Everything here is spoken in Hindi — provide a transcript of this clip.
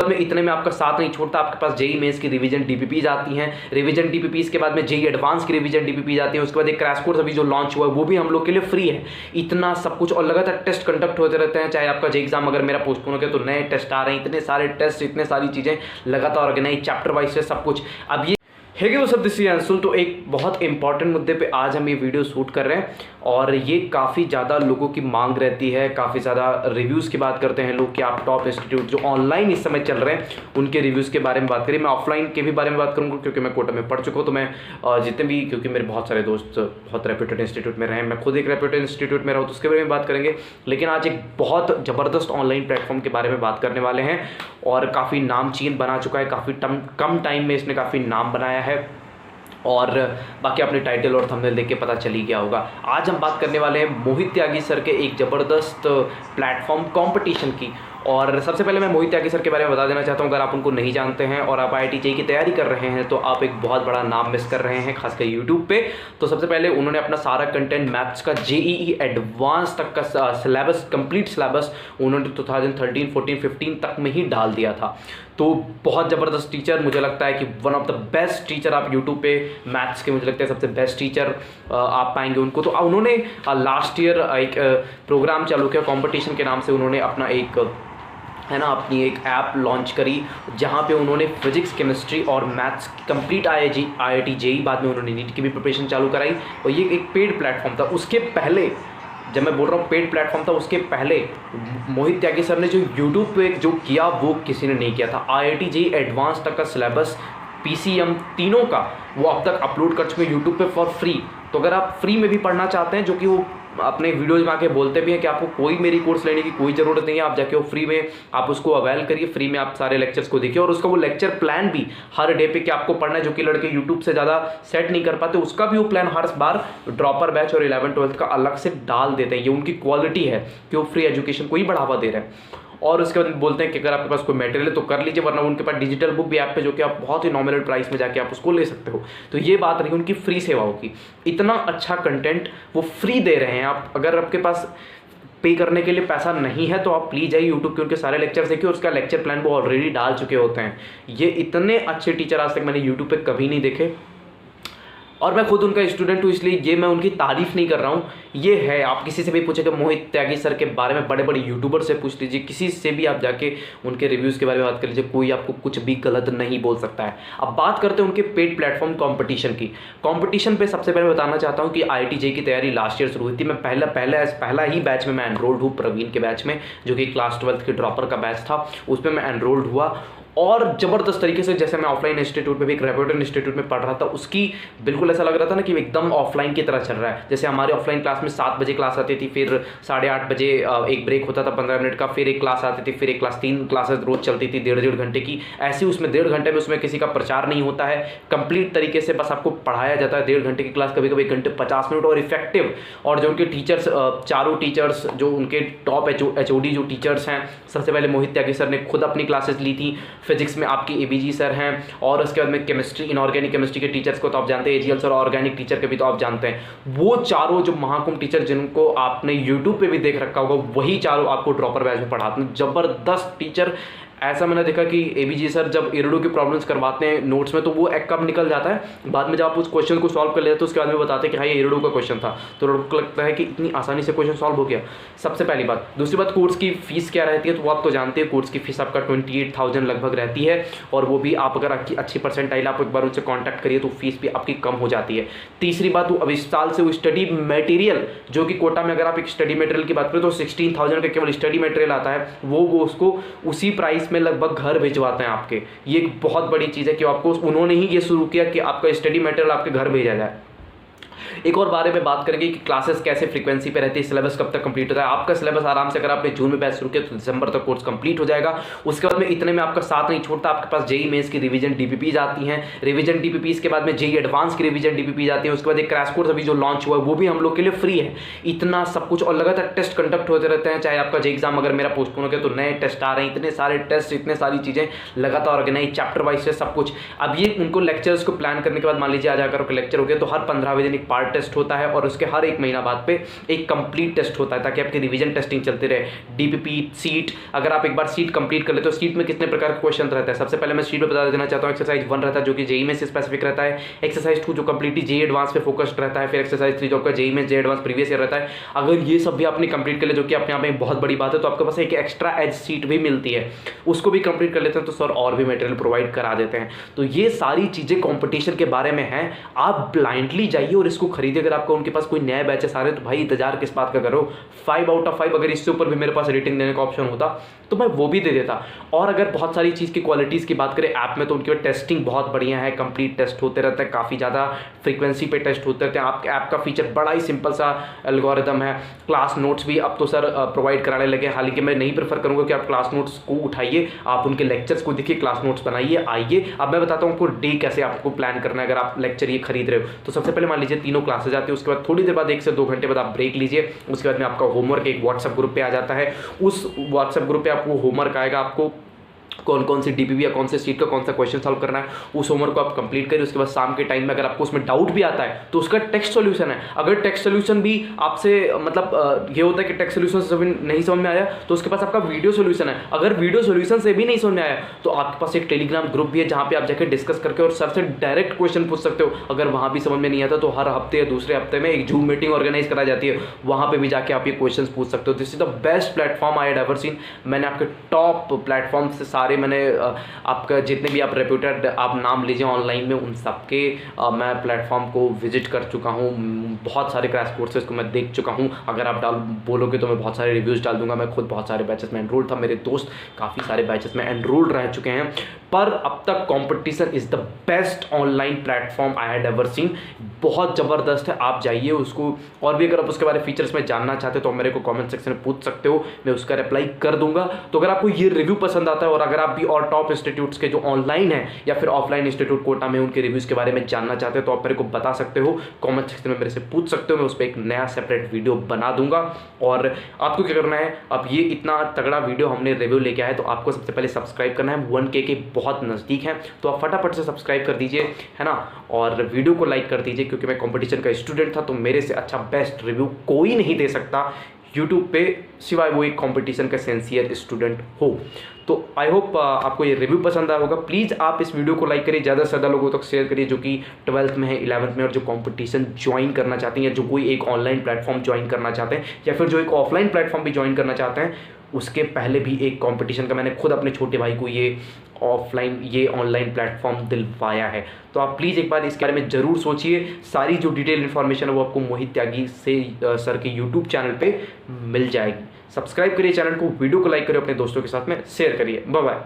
में इतने में आपका साथ नहीं छोड़ता, आपके पास जेई मेंस की रिवीजन डीपीपीज आती हैं, रिवीजन डीपीपीज के बाद में जेई एडवांस की रिवीजन डीपीपीज आती है, उसके बाद एक क्रैश कोर्स अभी जो लॉन्च हुआ है वो भी हम लोग के लिए फ्री है। इतना सब कुछ और लगातार टेस्ट कंडक्ट होते रहते हैं, चाहे आपका जेई एग्जाम अगर मेरा पोस्टपोन हो गया तो नए टेस्ट आ रहे हैं, इतने सारे टेस्ट, इतने सारी चीज़ें लगातार ऑर्गेनाइज चैप्टर वाइज से सब कुछ। अब ये है कि वो सब दिस इज अंशुल। तो एक बहुत इंपॉर्टेंट मुद्दे पे आज हम ये वीडियो शूट कर रहे हैं और ये काफ़ी ज़्यादा लोगों की मांग रहती है, काफ़ी ज़्यादा रिव्यूज़ की बात करते हैं लोग कि आप टॉप इंस्टीट्यूट जो ऑनलाइन इस समय चल रहे हैं उनके रिव्यूज़ के बारे में बात करें। मैं ऑफलाइन के भी बारे में बात करूँगा क्योंकि मैं कोटा में पढ़ चुका हूँ, तो मैं जितने भी, क्योंकि मेरे बहुत सारे दोस्त बहुत रेप्यूटेड इंस्टीट्यूट में रहे, मैं खुद एक रेप्यूटेड इंस्टीट्यूट में रहा हूँ, तो उसके बारे में बात करेंगे। लेकिन आज एक बहुत ज़बरदस्त ऑनलाइन प्लेटफॉर्म के बारे में बात करने वाले हैं और काफ़ी नामचीन बना चुका है, काफ़ी कम टाइम में इसने काफ़ी नाम बनाया है और बाकी अपने टाइटल और थंबनेल देख के पता चल ही गया होगा। आज हम बात करने वाले हैं मोहित त्यागी सर के एक ज़बरदस्त प्लेटफॉर्म कंपटीशन की। और सबसे पहले मैं मोहित त्यागी सर के बारे में बता देना चाहता हूँ, अगर आप उनको नहीं जानते हैं और आप IIT जेईई की तैयारी कर रहे हैं तो आप एक बहुत बड़ा नाम मिस कर रहे हैं, खासकर यूट्यूब पे। तो सबसे पहले उन्होंने अपना सारा कंटेंट मैथ्स का JEE एडवांस तक का सिलेबस, कंप्लीट सिलेबस उन्होंने 2013, 14, 15 तक में ही डाल दिया था। तो बहुत ज़बरदस्त टीचर, मुझे लगता है कि one of the best teacher आप यूट्यूब पे मैथ्स के, मुझे लगता है सबसे बेस्ट टीचर आप पाएंगे उनको। तो उन्होंने लास्ट ईयर एक प्रोग्राम चालू किया कॉम्पिटिशन के नाम से, उन्होंने अपना एक अपनी एक ऐप लॉन्च करी जहाँ पे उन्होंने फिजिक्स, केमिस्ट्री और मैथ्स कंप्लीट IIT जेईई, बाद में उन्होंने नीट की भी प्रिपरेशन चालू कराई और ये एक पेड प्लेटफॉर्म था। उसके पहले, जब मैं बोल रहा हूँ पेड प्लेटफॉर्म था, उसके पहले मोहित त्यागी सर ने जो यूट्यूब पे जो किया वो किसी ने नहीं किया था। IIT जेईई एडवांस तक का सिलेबस, PCM तीनों का वो अब तक अपलोड कर चुके हैं यूट्यूब पे फॉर फ्री। तो अगर आप फ्री में भी पढ़ना चाहते हैं, जो कि वो अपने वीडियोज में आके बोलते भी हैं कि आपको कोई मेरी कोर्स लेने की कोई ज़रूरत नहीं है, आप जाके वो फ्री में आप उसको अवेल करिए, फ्री में आप सारे लेक्चर्स को देखिए। और उसका वो लेक्चर प्लान भी हर डे पे कि आपको पढ़ना है, जो कि लड़के यूट्यूब से ज़्यादा सेट नहीं कर पाते, उसका भी वो प्लान हर बार ड्रॉपर बैच और 11, 12 का अलग से डाल देते हैं। ये उनकी क्वालिटी है कि वो फ्री एजुकेशन को ही बढ़ावा दे रहे हैं। और उसके बाद बोलते हैं कि अगर आपके पास कोई मटेरियल है तो कर लीजिए, वरना उनके पास डिजिटल बुक भी ऐप पे जो कि आप बहुत ही नॉमिनल प्राइस में जाके आप उसको ले सकते हो। तो ये बात रही उनकी फ्री सेवाओं की। इतना अच्छा कंटेंट वो फ्री दे रहे हैं। आप अगर आपके पास पे करने के लिए पैसा नहीं है तो आप प्लीज़ जाइए यूट्यूब के उनके सारे लेक्चर देखिए, और उसका लेक्चर प्लान वो ऑलरेडी डाल चुके होते हैं। ये इतने अच्छे टीचर आज तक मैंने यूट्यूब पे कभी नहीं देखे और मैं खुद उनका स्टूडेंट हूँ, इसलिए ये मैं उनकी तारीफ़ नहीं कर रहा हूँ। ये है, आप किसी से भी पूछेगा मोहित त्यागी सर के बारे में, बड़े बड़े यूट्यूबर से पूछ लीजिए, किसी से भी आप जाके उनके रिव्यूज़ के बारे में बात कर लीजिए, कोई आपको कुछ भी गलत नहीं बोल सकता है। अब बात करते हैं उनके पेड प्लेटफॉर्म कंपटीशन की। कंपटीशन पे सबसे पहले बताना चाहता हूँ कि IIT जेईई की तैयारी लास्ट ईयर शुरू हुई थी। मैं पहला ही बैच में मैं एनरोल्ड हूँ, प्रवीण के बैच में, जो कि क्लास 12 के ड्रॉपर का बैच था, उसमें मैं एनरोल्ड हुआ। और ज़बरदस्त तरीके से, जैसे मैं ऑफलाइन इंस्टीट्यूट में भी, एक रेप्यूटेड इंस्टीट्यूट में पढ़ रहा था, उसकी बिल्कुल ऐसा लग रहा था ना कि एकदम ऑफलाइन की तरह चल रहा है। जैसे हमारे ऑफलाइन क्लास में 7 बजे क्लास आती थी, फिर 8:30 बजे एक ब्रेक होता था 15 मिनट का, फिर एक क्लास आती थी, फिर एक क्लास, 3 क्लासेस रोज चलती थी 1.5 घंटे की। ऐसी उसमें 1.5 घंटे में उसमें किसी का प्रचार नहीं होता है, कंप्लीट तरीके से बस आपको पढ़ाया जाता है। 1.5 घंटे की क्लास, कभी कभी 1 घंटे 50 मिनट, और इफेक्टिव। और जो उनके टीचर्स, चारों टीचर्स जो उनके टॉप HOD जो टीचर्स हैं, सबसे पहले मोहित त्यागी सर ने खुद अपनी क्लासेस ली थी। फिजिक्स में आपकी ABG सर हैं, और उसके बाद में केमिस्ट्री, इनऑर्गेनिक केमिस्ट्री के टीचर्स को तो आप जानते हैं, AGL सर, ऑर्गेनिक टीचर के भी तो आप जानते हैं। वो चारों जो महाकुंभ टीचर जिनको आपने यूट्यूब पे भी देख रखा होगा, वही चारों आपको ड्रॉपर बैच में पढ़ाते हैं। जबरदस्त टीचर। ऐसा मैंने देखा कि ABG सर जब इरडू की प्रॉब्लम्स करवाते हैं नोट्स में, तो वो एक कब निकल जाता है, बाद में जब आप उस क्वेश्चन को सॉल्व कर लेते हैं तो उसके बाद में बताते हैं कि हाँ ये इरडू का क्वेश्चन था, तो लोगों को लगता है कि इतनी आसानी से क्वेश्चन सॉल्व हो गया। सबसे पहली बात। दूसरी बात, कोर्स की फीस क्या रहती है, तो वो आप तो जानते हैं, कोर्स की फीस आपका 28,000 लगभग रहती है, और वो भी आप अगर अच्छी परसेंटाइल आप एक बार उनसे कॉन्टैक्ट करिए तो फीस भी आपकी कम हो जाती है। तीसरी बात, वो अब इस साल से वो स्टडी मटेरियल, जो कि कोटा में अगर आप एक स्टडी मटेरियल की बात करें तो 16,000 का केवल स्टडी मटेरियल आता है, वो उसको उसी प्राइस में लगभग घर भिजवाते हैं आपके। ये एक बहुत बड़ी चीज़ है कि आपको, उन्होंने ही ये शुरू किया कि आपका स्टडी मटेरियल आपके घर भेजा जाए। एक और बारे में बात करेंगे कि क्लासेस कैसे फ्रीक्वेंसी पे रहती है, सिलेबस कब तक कंप्लीट होता है। आपका सिलेबस आराम से, अगर आपने जून में बैच शुरू किया तो दिसंबर तक कोर्स कंप्लीट हो जाएगा। उसके बाद में इतने में आपका साथ नहीं छोड़ता, आपके पास जेई मेंस की रिवीजन डीपीपीज आती हैं, रिवीजन डीपीपीज के बाद में जेई एडवांस की रिवीजन डीपीपीज आती है, उसके बाद एक क्रैश कोर्स अभी जो लॉन्च हुआ है वो भी हम लोग के लिए फ्री है। इतना सब कुछ और लगातार टेस्ट कंडक्ट होते रहते हैं, चाहे आपका जेई एग्जाम अगर मेरा पोस्टपोन हो गया तो नए टेस्ट आ रहे हैं, इतने सारे टेस्ट, इतने सारी चीज़ें लगातार ऑर्गेनाइज चैप्टर वाइज से सब कुछ। अब ये उनको लेक्चर्स को प्लान करने के बाद मान लीजिए आज अगर लेक्चर हो गया तो हर 15वें दिन एक पार्ट हार्ड टेस्ट होता है और उसके हर 1 महीना बाद पे एक कंप्लीट टेस्ट होता है, ताकि आपकी रिवीजन टेस्टिंग चलती रहे। डीपीपी, सीट, अगर आप एक बार सीट कंप्लीट कर ले तो सीट में कितने प्रकार के क्वेश्चन रहता है, सबसे पहले मैं सीट में बता देना चाहता हूँ। एक्सरसाइज 1 रहता है जो कि जेईई में से स्पेसिफिक रहता है, एक्सरसाइज 2 जो कंप्लीटली जेईई एडवांस पे फोकस्ड रहता है, फिर एक्सरसाइज 3 जो आपका जेईई में जेईई एडवांस प्रीवियस ईयर रहता है। अगर ये सब भी आपने कंप्लीट कर ले, जो कि अपने आप में बहुत बड़ी बात है, तो आपके पास एक एक्स्ट्रा एज सीट भी मिलती है, उसको भी कंप्लीट कर लेते हैं तो सर और भी मटेरियल प्रोवाइड करा देते हैं। तो ये सारी चीज़ें कंपटीशन के बारे में हैं, आप ब्लाइंडली जाइए और इसको खरीदिए। अगर आपको उनके पास कोई नया बैचेस आ रहे हैं तो भाई इंतजार किस बात का करो। 5 आउट ऑफ 5 अगर इससे ऊपर भी मेरे पास रेटिंग देने का ऑप्शन होता तो मैं वो भी दे देता। और अगर बहुत सारी चीज़ की क्वालिटीज़ की बात करें ऐप में, तो उनकी टेस्टिंग बहुत बढ़िया है, कंप्लीट टेस्ट होते रहते हैं, काफ़ी ज़्यादा फ्रीक्वेंसी पे टेस्ट होते रहते हैं। आपके ऐप का फीचर बड़ा ही सिंपल सा एल्गोरिदम है। क्लास नोट्स भी अब तो सर प्रोवाइड कराने लगे, हालांकि मैं नहीं प्रेफर करूँगा कि आप क्लास नोट्स को उठाइए, आप उनके लेक्चर्स को देखिए, क्लास नोट्स बनाइए, आइए। अब मैं बताता हूँ आपको डे कैसे आपको प्लान करना है। अगर आप लेक्चर ये खरीद रहे हो तो सबसे पहले मान लीजिए 3 क्लासेज आती है, उसके बाद थोड़ी देर बाद 1 से 2 घंटे बाद आप ब्रेक लीजिए, उसके बाद में आपका होमवर्क एक व्हाट्सएप ग्रुप पे आ जाता है। उस व्हाट्सएप ग्रुप पे आपको होमवर्क आएगा, आपको कौन कौन सी डीपीपी या कौन से सीट का कौन सा क्वेश्चन सॉल्व करना है, उस होमवर्क को आप कंप्लीट करिए। उसके बाद शाम के टाइम में अगर आपको उसमें डाउट भी आता है तो उसका टेक्स्ट सॉल्यूशन है। अगर टेक्स्ट सॉल्यूशन भी आपसे मतलब ये होता है कि टेक्स्ट सॉल्यूशन से नहीं समझ में आया तो उसके पास आपका वीडियो सॉल्यूशन है। अगर वीडियो सॉल्यूशन से भी नहीं समझ में आया तो आपके पास एक टेलीग्राम ग्रुप भी है जहाँ पे आप जाकर डिस्कस करके और सर से डायरेक्ट क्वेश्चन पूछ सकते हो। अगर वहाँ भी समझ में नहीं आता तो हर हफ्ते या दूसरे हफ्ते में एक जूम मीटिंग ऑर्गेनाइज कराई जाती है, वहाँ पे भी जाके आप ये क्वेश्चन पूछ सकते हो। This is the best platform I had ever seen. मैंने आपके टॉप प्लेटफॉर्म से सारे मैंने आपका जितने भी आप रेप्यूटेड आप नाम लीजिए ऑनलाइन में, उन सबके मैं प्लेटफॉर्म को विजिट कर चुका हूँ। बहुत सारे क्रैश कोर्सेज को मैं देख चुका हूँ। अगर आप बोलोगे तो मैं बहुत सारे रिव्यूज़ डाल दूंगा। मैं खुद बहुत सारे बैचेस में एनरोल था, मेरे दोस्त काफ़ी सारे बैचेस में एनरोल रह चुके हैं। पर अब तक competition is the best online platform I had ever seen. बहुत ज़बरदस्त है, आप जाइए उसको। और भी अगर आप उसके बारे में फीचर्स में जानना चाहते हो तो मेरे को कमेंट सेक्शन में पूछ सकते हो, मैं उसका रिप्लाई कर दूंगा। तो अगर आपको ये रिव्यू पसंद आता है और अगर आप भी और टॉप इंस्टीट्यूट्स के जो ऑनलाइन है या फिर ऑफलाइन इंस्टीट्यूट कोटा में उनके रिव्यूज़ के बारे में जानना चाहते हो तो आप मेरे को बता सकते हो, कमेंट सेक्शन में मेरे से पूछ सकते हो। मैं उस पर एक नया सेपरेट वीडियो बना दूंगा। और आपको क्या करना है, अब ये इतना तगड़ा वीडियो हमने रिव्यू लेके आया तो आपको सबसे पहले सब्सक्राइब करना है। 1K के बहुत नज़दीक है तो आप फटाफट से सब्सक्राइब कर दीजिए, है ना। और वीडियो को लाइक कर दीजिए, क्योंकि मैं कंपटीशन का स्टूडेंट था तो मेरे से अच्छा बेस्ट रिव्यू कोई नहीं दे सकता यूट्यूब पे, सिवाय वो एक कंपटीशन का सिंसियर स्टूडेंट हो। तो आई होप आपको ये रिव्यू पसंद आया होगा। प्लीज़ आप इस वीडियो को लाइक करिए, ज़्यादा से ज़्यादा लोगों तक शेयर करिए जो कि 12th में है, 11th में, और जो कंपटीशन ज्वाइन करना चाहते हैं या जो कोई एक ऑनलाइन प्लेटफॉर्म ज्वाइन करना चाहते हैं या फिर जो एक ऑफलाइन प्लेटफॉर्म भी ज्वाइन करना चाहते हैं। उसके पहले भी एक कंपटीशन का मैंने खुद अपने छोटे भाई को ये ऑनलाइन प्लेटफॉर्म दिलवाया है। तो आप प्लीज़ एक बार इसके बारे में ज़रूर सोचिए। सारी जो डिटेल इन्फॉर्मेशन है वो आपको मोहित त्यागी से सर के यूट्यूब चैनल पे मिल जाएगी। सब्सक्राइब करिए चैनल को, वीडियो को लाइक करिए, अपने दोस्तों के साथ में शेयर करिए। Bye bye.